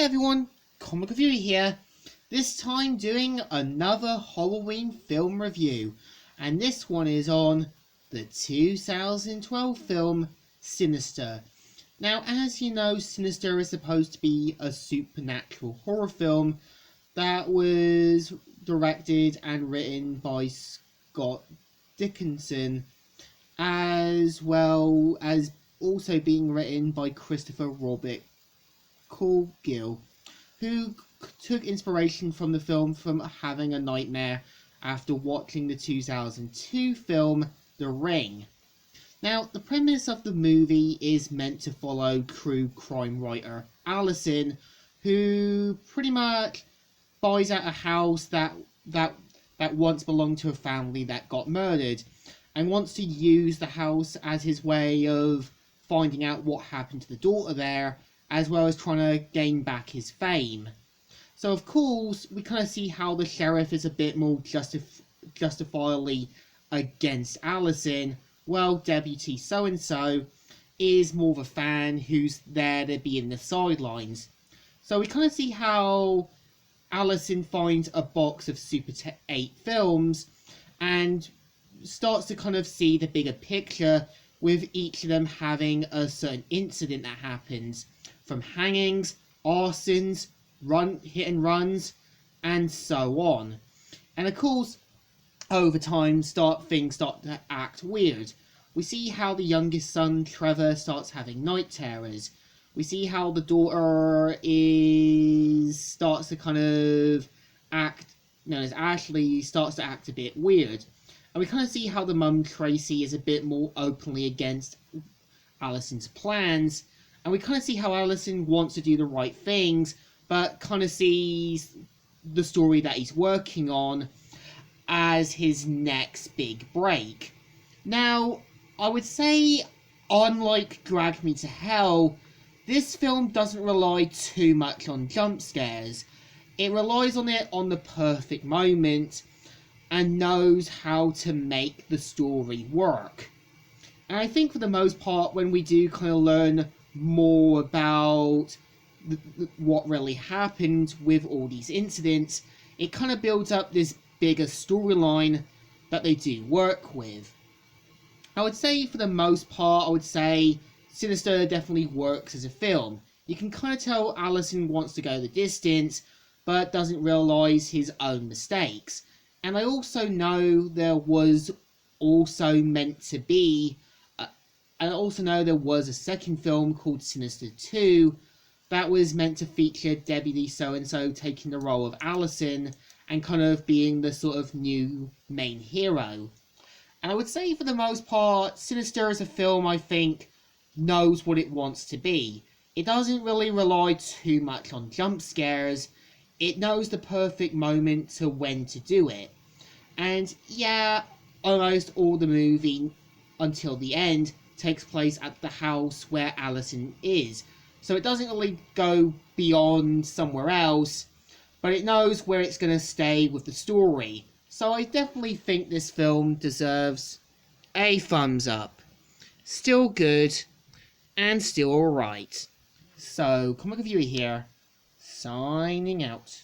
Hi everyone, Comic Review here. This time doing another Halloween film review, and this one is on the 2012 film Sinister. Now, as you know, Sinister is supposed to be a supernatural horror film that was directed and written by Scott Dickinson, as well as also being written by Christopher Robert Gill, who took inspiration from the film from having a nightmare after watching the 2002 film The Ring. Now, the premise of the movie is meant to follow true crime writer Allison, who pretty much buys out a house that once belonged to a family that got murdered, and wants to use the house as his way of finding out what happened to the daughter there, as well as trying to gain back his fame. So of course, we kind of see how the sheriff is a bit more justifiably against Allison, while Deputy so-and-so is more of a fan who's there to be in the sidelines. So we kind of see how Allison finds a box of Super 8 films and starts to kind of see the bigger picture, with each of them having a certain incident that happens, from hangings, arsons, hit and runs, and so on. And of course, over time, things start to act weird. We see how the youngest son, Trevor, starts having night terrors. We see how the daughter starts to kind of act, known as Ashley, starts to act a bit weird. And we kind of see how the mum, Tracy, is a bit more openly against Allison's plans. And we kind of see how Allison wants to do the right things, but kind of sees the story that he's working on as his next big break. Now, I would say, unlike Drag Me to Hell, this film doesn't rely too much on jump scares. It relies on it on the perfect moment and knows how to make the story work. And I think for the most part, when we do kind of learn more about what really happened with all these incidents, it kind of builds up this bigger storyline that they do work with. I would say for the most part, Sinister definitely works as a film. You can kind of tell Allison wants to go the distance, but doesn't realise his own mistakes. And I also know there was also meant to be, and I also know there was a second film called Sinister 2 that was meant to feature Deputy so-and-so taking the role of Allison and kind of being the sort of new main hero. And I would say for the most part, Sinister as a film, I think, knows what it wants to be. It doesn't really rely too much on jump scares. It knows the perfect moment to when to do it. And yeah, almost all the movie until the end takes place at the house where Allison is. So it doesn't really go beyond somewhere else, but it knows where it's going to stay with the story. So I definitely think this film deserves a thumbs up. Still good, and still alright. So, Comic Review here, signing out.